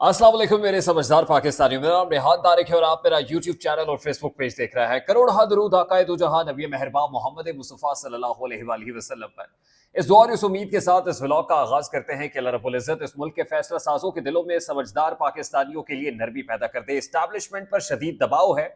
अस्सलाम वालेकुम मेरे समझदार पाकिस्तानियों। मेरा नाम रेहान तारिक है और आप मेरा यूट्यूब चैनल और फेसबुक पेज देख रहा है। करोड़ दरूद आकाए दो जहां नबी मेहरबान मोहम्मद मुस्तफ़ा सल्लल्लाहु अलैहि वसल्लम पर। इस दुआ और इस उम्मीद के साथ इस व्लॉग का आगाज करते हैं कि अल्लाह रब्बुल इज्जत इस मुल्क के फैसला साजों के दिलों में समझदार पाकिस्तानियों के लिए नरमी पैदा कर दे। इस्टेब्लिशमेंट पर शदीद दबाव है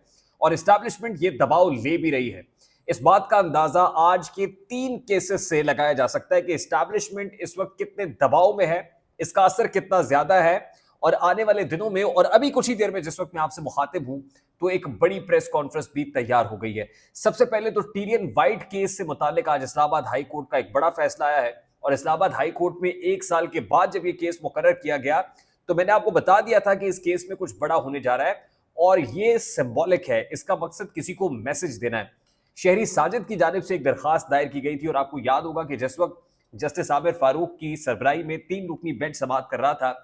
और इस्टेब्लिशमेंट ये दबाव ले भी रही है। इस बात का अंदाजा आज के 3 केसेस से लगाया जा सकता है कि इस्टेब्लिशमेंट इस वक्त कितने दबाव में है, इसका असर कितना ज्यादा है। और आने वाले दिनों में और अभी कुछ ही देर में जिस वक्त मैं आपसे मुखातिब हूं तो एक बड़ी प्रेस कॉन्फ्रेंस भी तैयार हो गई है। सबसे पहले तो टीरियन वाइट केस से मुतालिक आज इस्लामाबाद हाई कोर्ट का एक बड़ा फैसला आया है और इस्लामाबाद हाई कोर्ट में 1 साल के बाद जब ये केस मुकर्रर किया गया तो मैंने आपको बता दिया था कि इस केस में कुछ बड़ा होने जा रहा है और ये सिंबॉलिक है। इसका मकसद किसी को मैसेज देना है। शहरी साजिद की जानिब से एक दरखास्त दायर की गई थी और आपको याद होगा कि जिस वक्त जस्टिस आबिर फारूक की सरबराही में 3 रुकनी बेंच समाअत कर रहा था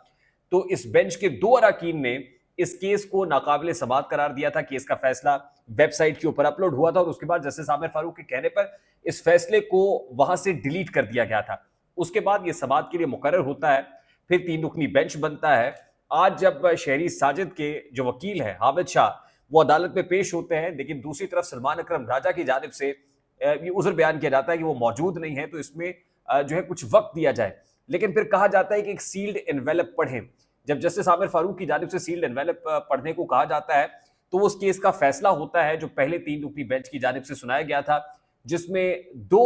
तो इस बेंच के 2 अरकान ने इस केस को नाकाबिले समाअत करार दिया था। केस का फैसला वेबसाइट के ऊपर अपलोड हुआ था और उसके बाद जस्टिस आबिर फारूक के कहने पर इस फैसले को वहां से डिलीट कर दिया गया था। उसके बाद यह समाअत के लिए मुकर्रर होता है, फिर 3 रुकनी बेंच बनता है। आज जब शहरी साजिद के जो वकील है हामिद शाह वो अदालत में पेश होते हैं, लेकिन दूसरी तरफ सलमान अकरम राजा की जानिब से ये उज़्र बयान किया जाता है कि वो मौजूद नहीं है तो इसमें जो है कुछ वक्त दिया जाए। लेकिन फिर कहा जाता है कि एक सील्ड एनवेलप पढ़ें। जब जस्टिस आमिर फारूक की जानिब से सील्ड एनवेलप पढ़ने को कहा जाता है तो उस केस का फैसला होता है जो पहले 3 रुकनी बेंच की जानिब से सुनाया गया था, जिसमें 2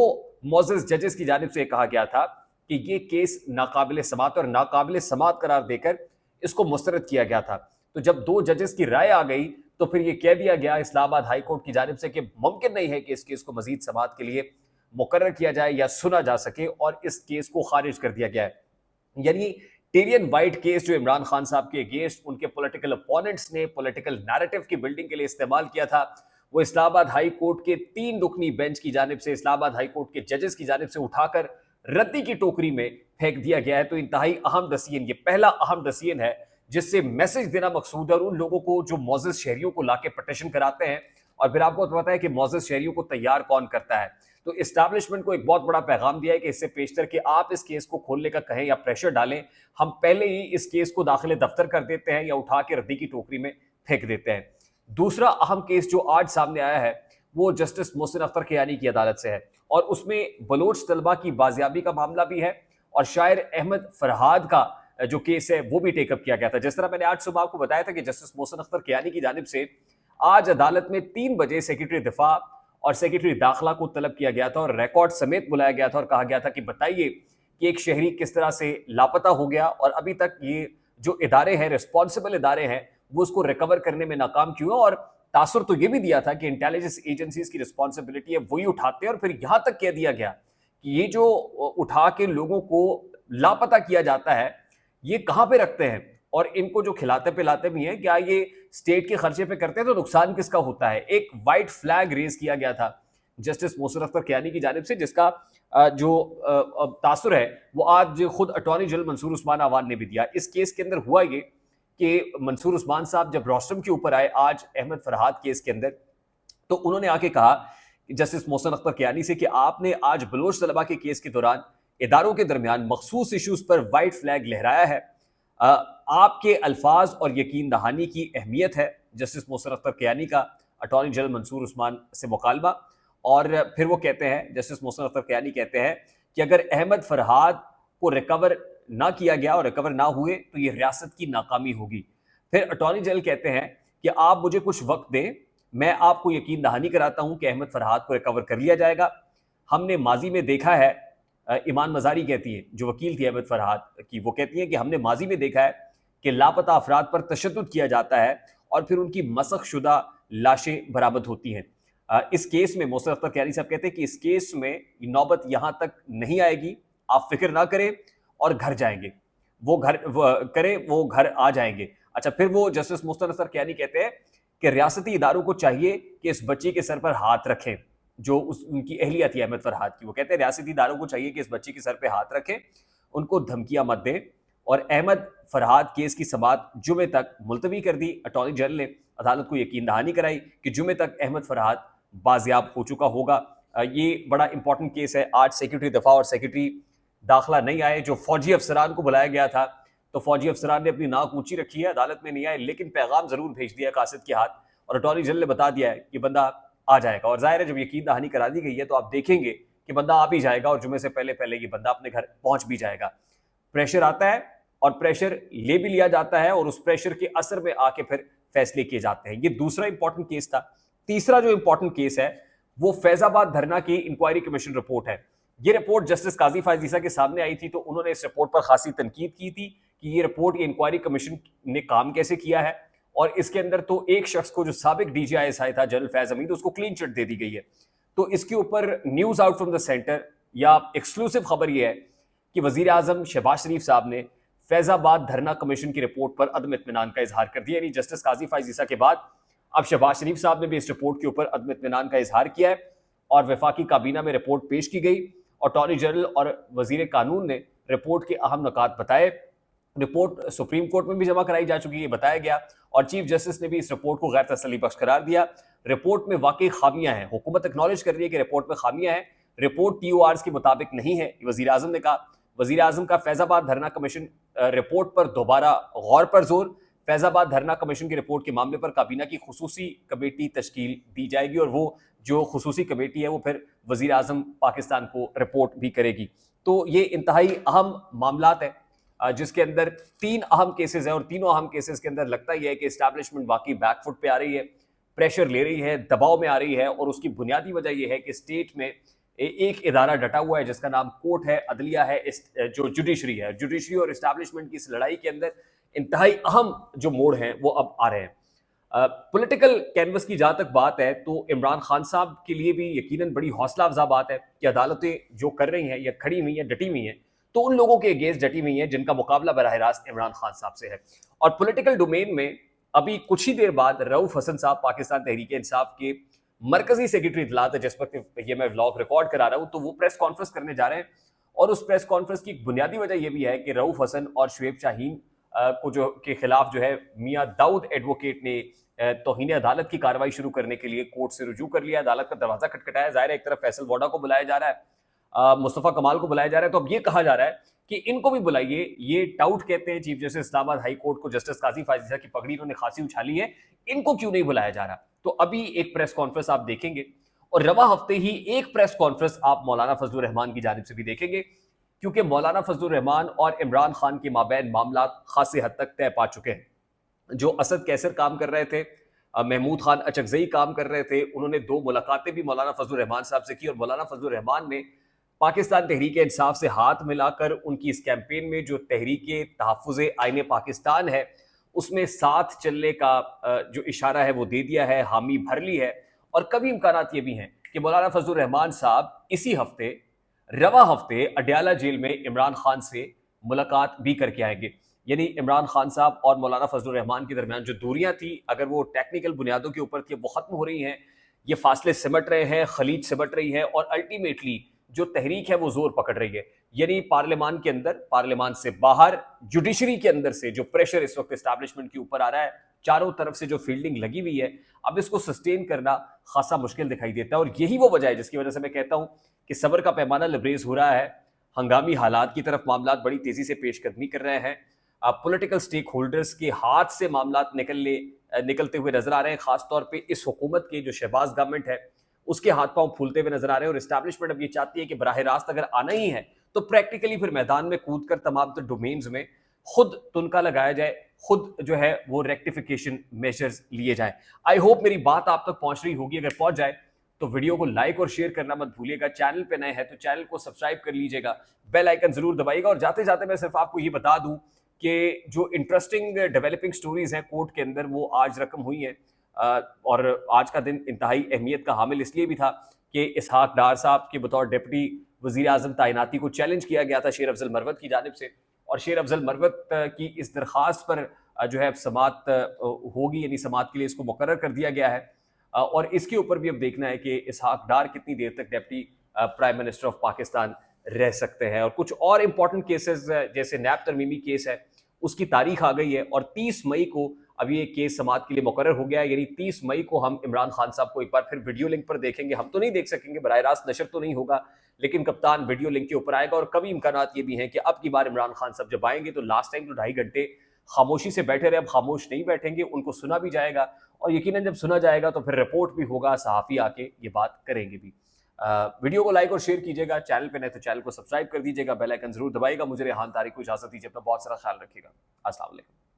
मोअज़्ज़ज़ जजेस की जानिब से कहा गया था कि ये केस नाकाबिले समाअत और नाकाबिले समाअत करार देकर इसको मुस्तरद किया गया था। तो जब 2 जजेस की राय आ गई तो फिर ये कह दिया गया इस्लामाबाद हाई कोर्ट की जानिब से कि मुमकिन नहीं है कि इस केस को मजीद समाअत के लिए मुकर्रर किया जाए या सुना जा सके और इस केस को खारिज कर दिया गया है। यानी टेरियन वाइट केस जो इमरान खान साहब के अगेंस्ट उनके पॉलिटिकल अपोनेंट्स ने पॉलिटिकल नैरेटिव की बिल्डिंग के लिए इस्तेमाल किया था, वो इस्लामाबाद हाई कोर्ट के 3 रुकनी बेंच की जानिब से इस्लामाबाद हाई कोर्ट के जजेस की जानिब से उठाकर रद्दी की टोकरी में फेंक दिया गया है। तो इंतहाई अहम डिसीजन, ये पहला अहम डिसीजन है जिससे मैसेज देना मकसूद है और उन लोगों को जो मोअज़्ज़ज़ शहरियों को लाके पटिशन कराते हैं। और फिर आपको पता है कि मोअज़्ज़ज़ शहरियों को तैयार कौन करता है। तो इस्टेब्लिशमेंट को एक बहुत बड़ा पैगाम दिया है कि इससे पेशतर कि आप इस केस को खोलने का कहें या प्रेशर डालें, हम पहले ही इस केस को दाखिले दफ्तर कर देते हैं या उठा के रद्दी की टोकरी में फेंक देते हैं। दूसरा अहम केस जो आज सामने आया है वो जस्टिस मोहसिन अख्तर कियानी की अदालत से है और उसमें बलोच तलबा की बाजियाबी का मामला भी है और शायर अहमद फरहाद का जो केस है वो भी टेकअप किया गया था। जिस तरह मैंने आज सुबह आपको बताया था कि जस्टिस मोहसिन अख्तर कियानी की जानिब से आज अदालत में 3 बजे सेक्रेटरी दिफा और सेक्रेटरी दाखिला को तलब किया गया था और रिकॉर्ड समेत बुलाया गया था और कहा गया था कि बताइए कि एक शहरी किस तरह से लापता हो गया और अभी तक ये जो इदारे हैं, रिस्पॉन्सिबल इदारे हैं, वो उसको रिकवर करने में नाकाम क्यों है। और तासुर तो ये भी दिया था कि इंटेलिजेंस एजेंसीज की रिस्पॉन्सिबिलिटी है वही उठाते हैं और फिर यहां तक कह दिया गया कि ये जो उठा के लोगों को लापता किया जाता है ये कहां पे रखते हैं और इनको जो खिलाते पिलाते भी हैं क्या ये स्टेट के खर्चे पे करते हैं तो नुकसान किसका होता है। एक वाइट फ्लैग रेज किया गया था जस्टिस मोहसिन अख्तर कियानी की जानिब से जिसका जो तासुर है वो आज खुद अटॉर्नी जनरल मंसूर उस्मान अवान ने भी दिया। इस केस के अंदर हुआ ये कि मंसूर उस्मान साहब जब रोस्टम के ऊपर आए आज अहमद फरहाद केस के अंदर तो उन्होंने आके कहा जस्टिस मोहसिन अख्तर कियानी से कि आपने आज बलोच तलबा के केस के दौरान इदारों के दरमियान मखसूस इशूज पर वाइट फ्लैग लहराया है। आपके अल्फाज और यकीन दहानी की अहमियत है। जस्टिस मोहसिन अख्तर कियानी का अटॉर्नी जनरल मंसूर उस्मान से मुकालबा और फिर वो कहते हैं जस्टिस मोहसिन अख्तर कियानी कहते हैं कि अगर अहमद फरहाद को रिकवर ना किया गया और रिकवर ना हुए तो ये रियासत की नाकामी होगी। फिर अटॉर्नी जनरल कहते हैं कि आप मुझे कुछ वक्त दें, मैं आपको यकीन दहानी कराता हूं कि अहमद फरहाद को रिकवर कर लिया जाएगा। हमने माजी में देखा है, ईमान मजारी कहती है जो वकील थी अहमद फरहाद की, वो कहती है कि हमने माजी में देखा है कि लापता अफराद पर तशद्दुद किया जाता है और फिर उनकी मसख शुदा लाशें बरामद होती हैं। इस केस में मोहसिन अख्तर कियानी साहब कहते हैं कि इस केस में नौबत यहां तक नहीं आएगी, आप फिक्र ना करें और घर जाएंगे, वो घर आ जाएंगे। अच्छा, फिर वो जस्टिस मोहसिन अख्तर कियानी कहते हैं कि रियासती इदारों को चाहिए कि इस बच्ची के सर पर हाथ रखें जो उनकी अहलिया थी अहमद फरहाद की। वो कहते हैं रियासती इदारों को चाहिए कि इस बच्ची के सर पे हाथ रखें, उनको धमकियां मत दें और अहमद फरहाद केस की समाअत जुमे तक मुलतवी कर दी। अटॉर्नी जनरल ने अदालत को यकीन दहानी कराई कि जुमे तक अहमद फरहाद बाजियाब हो चुका होगा। ये बड़ा इंपॉर्टेंट केस है। आज सेक्रेटरी दफा और सेक्रेटरी दाखिला नहीं आए, जो फौजी अफसरान को बुलाया गया था तो फौजी अफसरान ने अपनी नाक ऊंची रखी है, अदालत में नहीं आए, लेकिन पैगाम जरूर भेज दिया कासिद के हाथ, और अटॉर्नी जनरल ने बता दिया है कि बंदा आ जाएगा। और जाहिर है जब यकीन दहानी करा दी गई है तो आप देखेंगे कि बंदा आ भी जाएगा और जुमे से पहले पहले ये बंदा अपने घर पहुंच भी जाएगा। प्रेशर आता है और प्रेशर ले भी लिया जाता है और उस प्रेशर के असर में आके फिर फैसले किए जाते हैं। ये दूसरा इंपॉर्टेंट केस था। तीसरा जो इंपॉर्टेंट केस है वो फैजाबाद धरना की इंक्वायरी कमीशन रिपोर्ट है। ये रिपोर्ट जस्टिस काजी फायज ईसा के सामने आई थी तो उन्होंने इस रिपोर्ट पर खासी तनकीद की थी कि ये रिपोर्ट, ये इंक्वायरी कमीशन ने काम कैसे किया है, और इसके अंदर तो एक शख्स को जो साबिक DGISI था जनरल फैज हमीद, उसको क्लीन चिट दे दी गई है। तो इसके ऊपर news out from the centre या एक्सक्लूसिव खबर यह है कि वजीर आजम शहबाज शरीफ साहब ने फैजाबाद धरना कमीशन की रिपोर्ट पर अदम इत्मीनान का इजहार कर दिया। यानी जस्टिस काजी फायज ईसा के बाद अब शहबाज शरीफ साहब ने भी इस रिपोर्ट के ऊपर अदम इत्मीनान का इजहार किया है और वफाकी काबीना में रिपोर्ट पेश की गई। अटॉर्नी जनरल और वजीर कानून ने रिपोर्ट के अहम नुकात बताए। रिपोर्ट सुप्रीम कोर्ट में भी जमा कराई जा चुकी है, बताया गया, और चीफ जस्टिस ने भी इस रिपोर्ट को गैर तसल्ली बख्श करार दिया। रिपोर्ट में वाकई खामियां हैं, हुकूमत एक्नॉलेज कर रही है कि रिपोर्ट में खामियां हैं, रिपोर्ट TORs के मुताबिक नहीं है, वजीर आजम ने कहा। वजीर आजम का फैजाबाद धरना कमीशन रिपोर्ट पर दोबारा गौर पर जोर। फैजाबाद धरना कमीशन की रिपोर्ट के मामले पर काबीना की खुसूसी कमेटी तश्कील दी जाएगी और वो जो खुसूसी कमेटी है वो फिर वजीर आजम पाकिस्तान को रिपोर्ट भी करेगी। तो ये इंतहाई अहम मामलात है जिसके अंदर 3 अहम केसेस हैं और तीनों अहम केसेस के अंदर लगता ही है कि इस्टेब्लिशमेंट वाकई बैकफुट पे आ रही है, प्रेशर ले रही है, दबाव में आ रही है, और उसकी बुनियादी वजह यह है कि स्टेट में एक इदारा डटा हुआ है जिसका नाम कोर्ट है, अदलिया है, जो जुडिशरी है। जुडिशरी और इस्टेब्लिशमेंट की इस लड़ाई के अंदर इंतहाई अहम जो मोड़ हैं वो अब आ रहे हैं। पॉलिटिकल कैनवस की जहां तक बात है तो इमरान खान साहब के लिए भी यकीनन बड़ी हौसला अफजा बात है कि अदालतें जो कर रही हैं या खड़ी हुई हैं, डटी हुई हैं, तो उन लोगों के अगेंस्ट डटी हुई हैं जिनका मुकाबला बराह रास्त इमरान खान साहब से है। और पॉलिटिकल डोमेन में अभी कुछ ही देर बाद रऊफ हसन साहब पाकिस्तान तहरीक इंसाफ के मरकजी सेक्रेटरी इतलात है, जिस वक्त ये मैं व्लॉग रिकॉर्ड करा रहा हूं, तो वो प्रेस कॉन्फ्रेंस करने जा रहे हैं। और उस प्रेस कॉन्फ्रेंस की बुनियादी वजह यह भी है कि रऊफ हसन और शुएब शाहीन को जो के खिलाफ जो है मियां दाऊद एडवोकेट ने तौहीन अदालत की कार्रवाई शुरू करने के लिए कोर्ट से रुजू कर लिया। अदालत का दरवाजा खटखटाया। जाहिर है एक तरफ फैसल वोडा को बुलाया जा रहा है, मुस्तफा कमाल को बुलाया जा रहा है, तो अब ये कहा जा रहा है कि इनको भी बुलाइए। ये टाउट कहते हैं chief justice Islamabad high court को, जस्टिस काजी फायज ईसा की पगड़ी इन्होंने खासी उछाली है, इनको क्यों नहीं बुलाया जा रहा। तो अभी एक प्रेस कॉन्फ्रेंस आप देखेंगे और रवा हफ्ते ही एक प्रेस कॉन्फ्रेंस आप मौलाना फजलुर रहमान की जानिब से भी देखेंगे, क्योंकि मौलाना फजलुर रहमान और इमरान खान के माबैन मामला खासी हद तक तय पा चुके हैं। जो असद कैसर काम कर रहे थे, महमूद खान अचकजई काम कर रहे थे, उन्होंने 2 मुलाकातें भी मौलाना फजलुर रहमान साहब से की और मौलाना फजलुर रहमान ने पाकिस्तान तहरीक इंसाफ से हाथ मिलाकर उनकी इस कैंपेन में जो तहरीक तहफ़्फ़ुज़ आईन पाकिस्तान है उसमें साथ चलने का जो इशारा है वो दे दिया है, हामी भर ली है। और कभी इम्कानात ये भी हैं कि मौलाना फजलुर रहमान साहब इसी हफ्ते, रवा हफ्ते, अडयाला जेल में इमरान खान से मुलाकात भी करके आएंगे। यानी इमरान खान साहब और मौलाना फजलुर रहमान के दरमियान जो दूरियां थी, अगर वो टेक्निकल बुनियादों के ऊपर थी, वो खत्म हो रही हैं। ये फासले सिमट रहे हैं, खलीज सिमट रही है और अल्टीमेटली जो तहरीक है वो जोर पकड़ रही है। यानी पार्लियामान के अंदर, पार्लियामान से बाहर, जुडिशरी के अंदर से जो प्रेशर इस वक्त एस्टैब्लिशमेंट के ऊपर आ रहा है, चारों तरफ से जो फील्डिंग लगी हुई है, अब इसको सस्टेन करना खासा मुश्किल दिखाई देता है। और यही वो वजह है जिसकी वजह से मैं कहता हूं कि सब्र का पैमाना लबरेज हो रहा है। हंगामी हालात की तरफ मामला बड़ी तेजी से पेशकदमी कर रहे हैं। पॉलिटिकल स्टेक होल्डर्स के हाथ से मामला निकलते हुए नजर आ रहे हैं। खासतौर पर इस हुकूमत के जो शहबाज गवर्नमेंट है उसके हाथ पांव फूलते हुए नजर आ रहे हैं। और एस्टैब्लिशमेंट अब ये चाहती है कि बराह रास्त अगर आना ही है तो प्रैक्टिकली फिर मैदान में कूद कर तमाम तो डोमेन्स में खुद तुनका लगाया जाए, खुद जो है वो रेक्टिफिकेशन मेजर्स लिए जाए। आई होप मेरी बात आप तक पहुंच रही होगी। अगर पहुंच जाए तो वीडियो को लाइक और शेयर करना मत भूलिएगा। चैनल पे नए हैं तो चैनल को सब्सक्राइब कर लीजिएगा, बेल आइकन जरूर दबाइएगा। और जाते जाते मैं सिर्फ आपको ये बता दूं कि जो इंटरेस्टिंग डेवलपिंग स्टोरीज हैं कोर्ट के अंदर, वो आज रकम हुई हैं। और आज का दिन इंतहाई अहमियत का हामिल इसलिए भी था कि इसहाक डार साहब के बतौर डिप्टी वजीर आजम तैनाती को चैलेंज किया गया था शेर अफजल मरवत की जानिब से। और शेर अफजल मरवत की इस दरख्वास्त पर जो है समात होगी, यानी समात के लिए इसको मुकर्रर कर दिया गया है। और इसके ऊपर भी अब देखना है कि इसहाक डार कितनी देर तक deputy prime minister of Pakistan रह सकते हैं। और कुछ और इंपॉर्टेंट केसेस जैसे नैब तरमीमी केस है, उसकी तारीख आ गई है और 30 मई को अब ये केस समाअत के लिए मुकर्रर हो गया है, यानी 30 मई को हम इमरान खान साहब को एक बार फिर वीडियो लिंक पर देखेंगे। हम तो नहीं देख सकेंगे, बराह रास्त नशर तो नहीं होगा, लेकिन कप्तान वीडियो लिंक के ऊपर आएगा। और कभी इम्कानात ये भी हैं कि अब की बार इमरान खान साहब जब आएंगे तो लास्ट टाइम तो 2.5 घंटे खामोशी से बैठे रहे, अब खामोश नहीं बैठेंगे, उनको सुना भी जाएगा। और यकीनन जब सुना जाएगा तो फिर रिपोर्ट भी होगा, सहाफ़ी आके ये बात करेंगे भी। वीडियो को लाइक और शेयर कीजिएगा, चैनल पे नए तो चैनल को सब्सक्राइब कर दीजिएगा, बेल आइकन जरूर दबाइएगा। मुझे रेहान तारिक को इजाजत दीजिए, अपना बहुत सारा ख्याल रखिएगा। अस्सलाम वालेकुम।